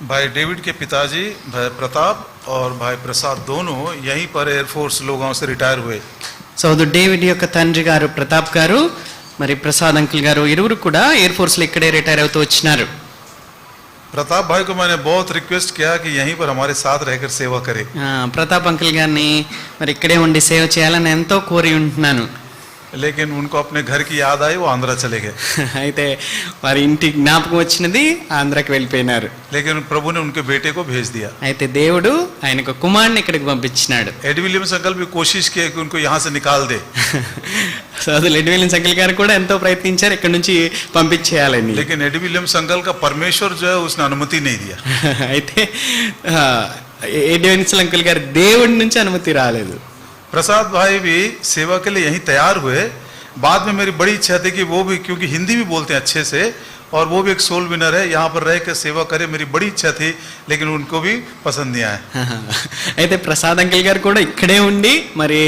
भाई डेविड के पिताजी भाई प्रताप और भाई प्रसाद दोनों यहीं पर एयरफोर्स लोगों से रिटायर हुए. సోదరుడు డేవిడ్ యొక్క తండ్రి గారు ప్రతాప్ గారు మరి ప్రసాద్ అంకుల్ గారు ఇరువురు కూడా ఎయిర్ ఫోర్స్ లో ఇక్కడే రిటైర్ అవుతూ వచ్చినారు. प्रताप भाई को मैंने बहुत रिक्वेस्ट किया कि यहीं पर हमारे साथ रहकर सेवा करे. ప్రతాప్ అంకుల్ గారిని మరి ఇక్కడే ఉండి సేవ చేయాలని ఎంతో కోరి ఉంటున్నాను. लेकिन उनको अपने घर की याद आई, वो आंध्रा चले गए. అయితే వారి ఇంటి జ్ఞాపకం వచ్చినది ఆంధ్రాకి వెళ్ళిపోయినారు. लेकिन प्रभु ने उनके बेटे को भेज दिया. అయితే దేవుడు ఆయనకు కుమారుని ఇక్కడికి పంపించినాడు. एड विलियम्स अंकल भी कोशिश किए कि उनको यहाँ से निकाल दे. సోదరుడు ఎడ్ విలియమ్స్ అంకుల్ గారు కూడా ఎంతో ప్రయత్నించారు ఇక్కడ నుంచి పంపించేయాలని. लेकिन एड विलियम्स अंकल का परमेश्वर जो है उसने अनुमति नहीं दिया. అయితే ఎడ్ విలియమ్స్ అంకుల్ గారు దేవుడి నుంచి అనుమతి రాలేదు. प्रसाद भाई भी सेवा के लिए यहीं तैयार हुए. बाद में मेरी बड़ी इच्छा थी कि वो भी, क्योंकि हिंदी भी बोलते हैं अच्छे से और वो भी एक सोल विनर है, यहाँ पर रह कर सेवा करे, मेरी बड़ी इच्छा थी, लेकिन उनको भी पसंद नहीं आया. అయితే ప్రసాద్ అంకుల్ గారు కూడా ఇక్కడే ఉండి మరి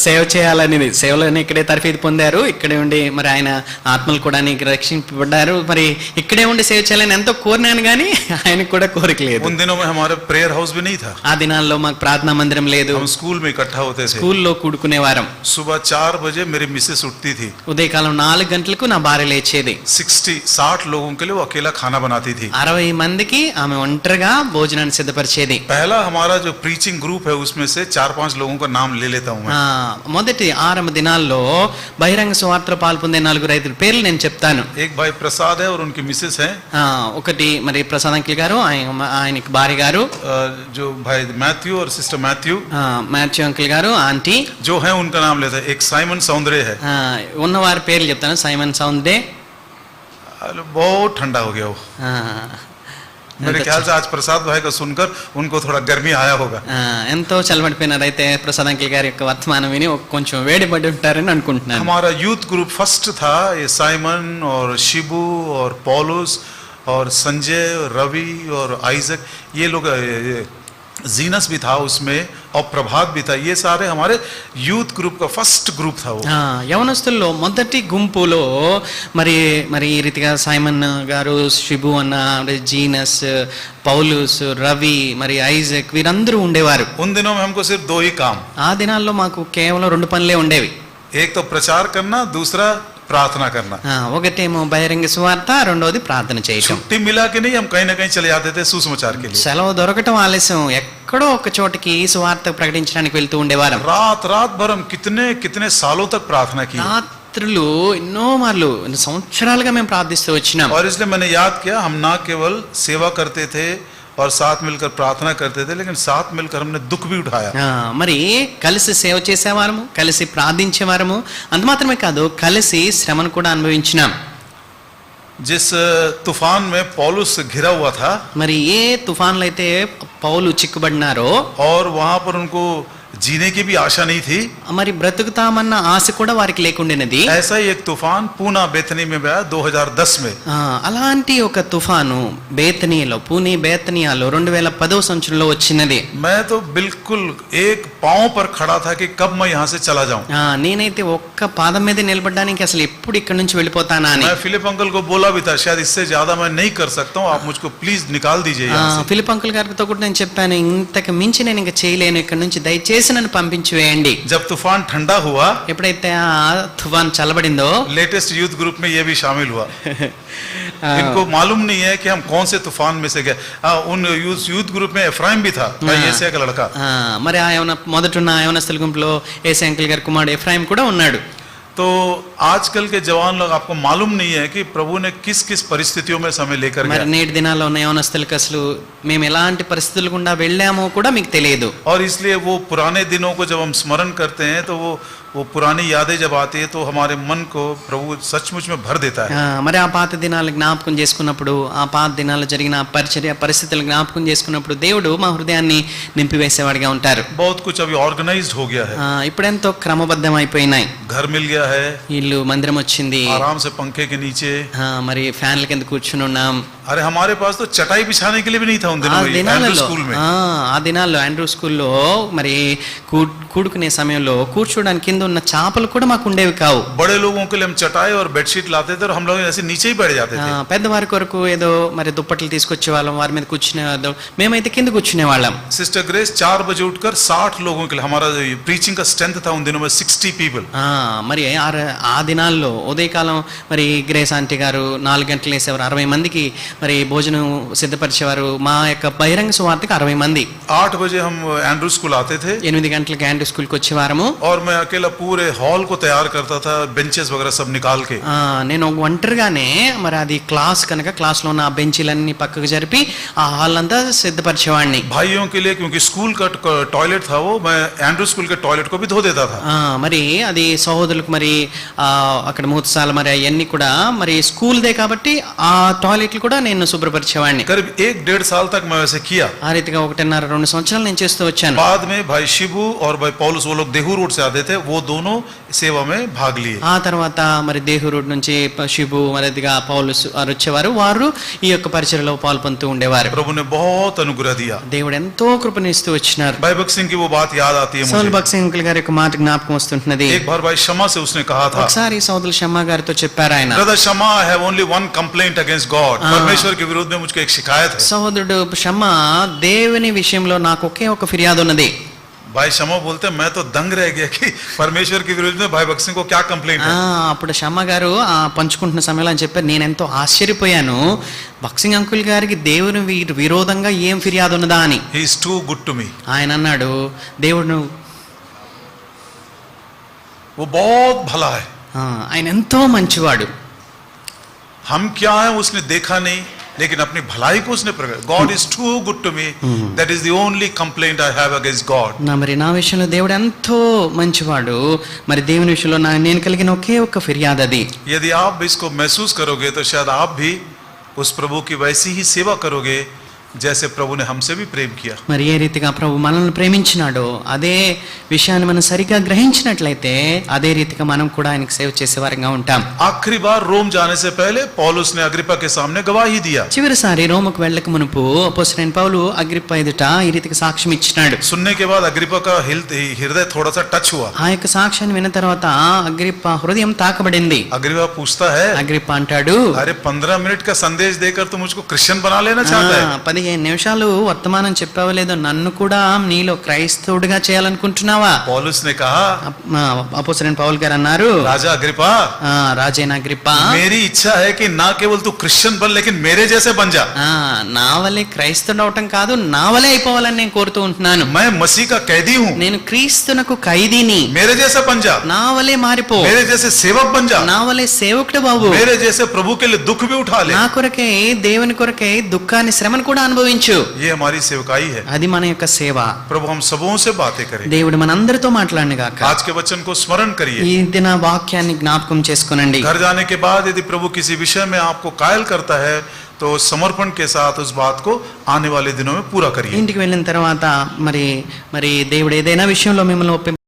సేవ చేయాలని సేవలోనే ఇక్కడే తర్ఫీదు పొందారు. ఇక్కడే ఉండి మరి ఆయన ఆత్మలు కూడా రక్షింపబడ్డారు. మరి ఇక్కడే ఉండి సేవ చేయాలని ఎంతో కోరినాను కానీ ఆయనకు కూడా కోరిక లేదు. उन दिनों में हमारे प्रेयर हाउस भी नहीं था. ఆ దినాల్లో మాకు ప్రార్థనా మందిరం లేదు. हम स्कूल में इकट्ठा होते थे. స్కూల్లో కూడుకునేవారం. सुबह 4 बजे मेरी मिसेस उठती थी. ఉదయకాలం 4 గంటలకు నా భార్య లేచేది. 60 लोगों के लिए वो अकेला खाना बनाती थी. 60 మందికి ఆమె ఒంటరిగా భోజనాన్ని సిద్ధపరిచేది. पहला हमारा जो प्रीचिंग ग्रुप है उसमें से 4-5 लोगों का नाम ले लेता हूं मैं. మొదటి 6 దినాల్లో బహిరంగ సువార్తలో పాల్పొందే 4-5 పేర్లు నేను చెప్తాను. एक भाई प्रसाद है और उनकी मिसेस है. ఒకటి మరి ప్రసాద్ అంకుల్ గారు, ఆయనకి భార్య గారు, जो भाई मैथ्यू और सिस्टर मैथ्यू, మాథ్యూ అంకుల్ గారు, ఆంటీ जो है उनका नाम लेता है. एक साइमन सौंदर्य है. ఉన్నవారి పేర్లు చెప్తాను. సైమన్ సౌందే. बहुत ठंडा हो गया वो. मेरे ख्याल से आज प्रसाद भाई का सुनकर उनको थोड़ा गर्मी आया होगा. ఎంతో చల్లబడిపోయినారు. అయితే ప్రసాద్ అంకుల్ గారి యొక్క వర్తమానం విని కొంచెం వేడిపడి ఉంటారని అనుకుంటున్నాను. हमारा यूथ ग्रुप फर्स्ट था. ये साइमन और शिबू और पॉलुस और संजय, रवि और आइजक, ये लोग, जीनस भी था उसमें और प्रभात भी था. ये सारे हमारे यूथ ग्रुप का फर्स्ट ग्रुप था वो. యవనస్తుల్లో మొదటి గుంపులో మరి మరి ఈ రీతిగా సైమన్ గారు, షిబు అన్న, జీనస్, పౌలుస్, రవి, మరి ఐజక్ వీరందరూ ఉండేవారు. उन दिनों में हमको सिर्फ 2 ही काम. ఆ దినాల్లో మాకు కేవలం 2 పనులే ఉండేవి. एक तो प्रचार करना, दूसरा प्रार्थना करना. ఒకటేమో బహిరంగ సువార్త, రెండోది ప్రార్థన చేయటం. छुट्टी मिला कि नहीं हम कहीं ना कहीं चले जाते थे सुसमाचार के लिए. సెలవు దొరకటం ఆలస్యం ఎక్కడో ఒక చోటికి సువార్త ప్రకటించడానికి వెళ్తూ ఉండేవారు. रात भर हम कितने सालों तक प्रार्थना की. రాత్రులు ఎన్నో మార్లు, సంవత్సరాలుగా మేము ప్రార్థిస్తూ వచ్చినాం. और इसलिए मैंने याद किया, हम ना केवल सेवा करते थे और साथ मिलकर प्रार्थना करते थे, लेकिन साथ मिलकर हमने दुख भी उठाया. మరి కలిసి సేవ చేసేవారము, కలిసి ప్రార్థించేవారము, అంత మాత్రమే కాదు కలిసి శ్రమను కూడా అనుభవించినాం. जिस तूफान में पौलुस घिरा हुआ था, మరి ఏ తుఫాన్లో అయితే పౌలు చిక్కుబడినారో, और वहां पर उनको जीने की भी आशा नहीं थी, మరి బ్రతుకుతామన్న ఆశ కూడా వారికి లేకుండానది. ऐसा ही एक तूफान पूना बेतनी में आया 2010 में. అలాంటి ఒక తుఫాను బేతనీలో, పూణే బేతనియాలో 2010వ సంవత్సరంలో వచ్చినది. मैं तो बिल्कुल एक पांव पर खड़ा था कि कब मैं यहाँ से चला जाऊं. నేనైతే ఒక్క పాదం మీద నిలబడడానికి అసలు ఎప్పుడు ఇక్కడ నుంచి వెళ్ళిపోతానా అని. मैं फिलिप अंकल को बोला भी था, शायद इससे ज्यादा मैं नहीं कर सकता हूँ, आप मुझको प्लीज निकाल दीजिए यहाँ से. ఫిలిప్ అంకుల్ గారితో కూడా నేను చెప్పాను, ఇంతకు మించి నేను ఇంకా చేయలేను, ఇక్కడ నుంచి దయచేసి నన్ను పంపించి వేయండి. जब तूफान ठंडा हुआ, ఎప్పుడైతే ఆ తుఫాన్ చల్లబడిందో, लेटेस्ट यूथ ग्रुप में ये भी शामिल हुआ. इनको मालूम नहीं है कि हम कौन से तूफान में से गए. उन यूथ ग्रुप में एफ्राइम भी था, एशिया का लड़का. మరి ఆ మొదటున్న యవనస్తుల గుంపులో ఏసే అంకుల్ గారి కుమారుడు ఎఫ్రాయిం కూడా ఉన్నాడు. तो आजकल के जवान लोग, आपको मालूम नहीं है कि प्रभु ने किस किस परिस्थितियों में समय लेकर गया. మరి నేటి దినాల్లో ఉన్న యవనస్తులకు అసలు మేము ఎలాంటి పరిస్థితుల గుండా వెళ్ళామో కూడా మీకు తెలియదు. और इसलिए वो पुराने दिनों को जब हम स्मरण करते हैं तो वो पुरानी यादें जब आती है तो हमारे मन को प्रभु सचमुच में भर देता है. మరి ఆ పాత దినాలు జ్ఞాపకం చేసుకున్నప్పుడు, ఆ పాత దినాల్లో జరిగిన పరిస్థితులు జ్ఞాపకం చేసుకున్నప్పుడు దేవుడు మా హృదయాన్ని నింపివేసేవాడిగా ఉంటారు. बहुत कुछ अभी ऑर्गेनाइज्ड हो गया है. ఇప్పుడెంతో క్రమబద్ధం అయిపోయినాయి. घर मिल गया है, ఇల్లు మందిరం వచ్చింది, आराम से पंखे के नीचे. మరి ఫ్యాన్ల కింద కూర్చుని ఉన్నాం. अरे हमारे पास तो चटाई बिछाने के लिए भी नहीं था उन दिनों में, स्कूल में. ఆ దినాల్లో ఆండ్రూ స్కూల్లో మరి కూడుకునే సమయంలో కూర్చోడానికి కింద ఉన్న చాపలు కూడా మాకు ఉండేవి కావు. बड़े लोगों के लिए हम चटाई और बेडशीट लाते थे और हम लोग ऐसे नीचे ही बैठ जाते थे. పెద్దవారి కొరకు ఏదో మరి దుప్పట్లు తీసుకొచ్చే వాళ్ళం, వారి మీద కూర్చునే వాళ్ళం, మేమైతే కింద కూర్చునే వాళ్ళం. सिस्टर ग्रेस 4 बजे उठकर 60 लोगों के लिए, हमारा प्रीचिंग का स्ट्रेंथ था उन दिनों में 60 पीपल. మరి ఆ దినాల్లో ఉదయకాలం మరి గ్రేస్ ఆంటీ గారు 4 గంటలు వేసేవారు, 60 మందికి మరి భోజనం సిద్ధపరిచేవారు. మా యొక్క బహిరంగ సువార్తకి 60 మంది. 8 बजे हम एंड्रू स्कूल आते थे 8 గంటలకి ఆండ్రూ స్కూల్కి వచ్చేవారము. और मैं अकेला पूरे हॉल को तैयार करता था, बेंचेस वगैरह सब निकाल के. నేను ఒంటరిగానే మరి అది క్లాస్ కనుక క్లాస్లో ఉన్న బెంచీలన్నీ పక్కకు జరిపి ఆ హాల్ అంతా సిద్ధపరిచేవాడిని. भाइयों के लिए क्योंकि स्कूल का टॉयलेट था वो, मैं एंड्रू स्कूल के टॉयलेट को भी धो देता था. మరి అది సహోదరులకు మరి అక్కడ మూతసాల మరి అవన్నీ కూడా మరి స్కూల్ దే కాబట్టి ఆ టాయిలెట్లు కూడా నేను శుభ్రపరిచేవాడిని. करीब 1-1.5 साल तक मैं वैसे किया. ఆ రీతిగా 1.5-2 సంవత్సరాలు నేను చేస్తూ వచ్చాను. बाद में भाई शिबू और भाई पौलुस, वो लोग देहू रोड से आते थे, वो दोनों सेवा में भाग लिए. ఆ తర్వాత మరి దేహు రోడ్ నుంచి శిబు మరిదిగా పౌలుస్ వారు వచ్చేవారు, వారు ఈ యొక్క పరిచర్యలో పాల్పొందుతూ ఉండేవారు. प्रभु ने बहुत अनुग्रह दिया. దేవుడు ఎంతో కృపనిస్తూ వచ్చినారు. भाई भगत सिंह की वो बात याद आती है సోల్ मुझे. భగత్ సింగ్ అంకుల్ గారి యొక్క మాట జ్ఞాపకం వస్తుంటున్నది. एक बार भाई शमा से उसने कहा था, ఒకసారి సోదరులు షమ్మా గారితో చెప్పారు ఆయన, brother Shama, I have only one complaint against God. परमेश्वर के विरुद्ध में मुझको एक शिकायत है. సహోదరుడు షమ్మా, దేవుని విషయంలో నాకు ఒకే ఒక ఫిర్యాదు ఉన్నది. भाई शमा बोलते मैं तो दंग रह गया कि परमेश्वर के विरुद्ध में भाई भगत सिंह को क्या कंप्लेंट है. అప్పుడు షమ్మ గారు పంచుకుంటున్న సమయంలో అని చెప్పారు, నేను ఎంతో ఆశ్చర్యపోయాను, భగత్ సింగ్ అంకుల్ గారికి దేవుని విరోధంగా ఏం ఫిర్యాదు ఉన్నదా అని. He is too good to me. ఆయన అన్నాడు, దేవుడు वो बहुत भला है. ఆయన ఎంతో మంచివాడు. हम क्या है उसने देखा नहीं, लेकिन अपनी भलाई को उसने प्रकट. God is too good to me. That is the only complaint I have against God. మరి నా విషయంలో దేవుడు ఎంతో మంచివాడు, మరి దేవుని విషయంలో నేను కలిగిన ఒకే ఒక్క ఫిర్యాదు అది. यदि आप भी इसको महसूस करोगे तो शायद आप भी उस प्रभु की वैसी ही सेवा करोगे जैसे प्रभु ने हमसे भी प्रेम किया. మరి ఏ రీతిగా ప్రభు మనల్ని ప్రేమించినాడో అదే విషయాన్ని మనం సరిగా గ్రహించినట్లయితే అదే రీతిగా మనం కూడా ఆయనకు సేవ చేసేవారంగా ఉంటాం. आखिरी बार रोम जाने से पहले पौलुस ने अग्रिप्पा के सामने गवाही दिया. చివరిసారి రోమకు వెళ్ళక మునుపు అపోస్తలుడైన పౌలు అగ్రిప్ప ఎదుట ఈ రీతిగా సాక్ష్యం ఇచ్చినాడు. सुनने के बाद अग्रिप्पा का हृदय थोड़ा सा टच हुआ. ఆ యొక్క సాక్ష్యాన్ని విన్న తర్వాత అగ్రిప్ప హృదయం తాకబడింది. अग्रिप्पा पूछता है, అగ్రిప్ప అంటాడు, अरे 15 मिनट का संदेश देकर तू मुझको क्रिश्चियन बना लेना चाहता है. 15 నిమిషాలు వర్తమానం చెప్పావో లేదో, నన్ను కూడా నీలో క్రైస్తవుడిగా చేయాలనుకుంటున్నావా? पौलुस ने कहा, అపోస్తలుడైన పౌలు గారు అన్నారు, राजा अग्रिप्पा, రాజైన అగ్రిప్ప, मेरी इच्छा है कि ना केवल तू क्रिश्चियन बन लेकिन मेरे जैसे बन जा. నా వల్లే క్రైస్తవుడు అవటం కాదు, నా వల్లే అయిపోవాలని నేను కోరుతూ ఉంటున్నాను. मैं मसीह का कैदी हूँ, నేను క్రీస్తునకు ఖైదీని, मेरे जैसा बन जा. నా వల్లే మారిపో, मेरे जैसे सेवक बन जा. నా వల్లే సేవకుడు బాబు, मेरे जैसे प्रभु के लिए दुख भी उठा ले. నా కొరకే దేవుని కొరకే దుఃఖాన్ని శ్రమను కూడా అనుభవించు. ये हमारी सेवकाई है. అది మన యొక్క సేవ. प्रभु हम सबों से बातें करें. దేవుడు మనందరితో మాట్లాడిన గాక. आज के वचन को स्मरण करिए. ఈ దిన వాక్యాన్ని జ్ఞాపకం చేసుకోనండి. घर जाने के बाद यदि प्रभु किसी विषय में आपको कायल करता है तो समर्पण के साथ उस बात को आने वाले दिनों में पूरा करिए. ఇంటికి వెళ్ళిన తర్వాత మరి దేవుడు ఏదైనా విషయంలో మిమ్మల్ని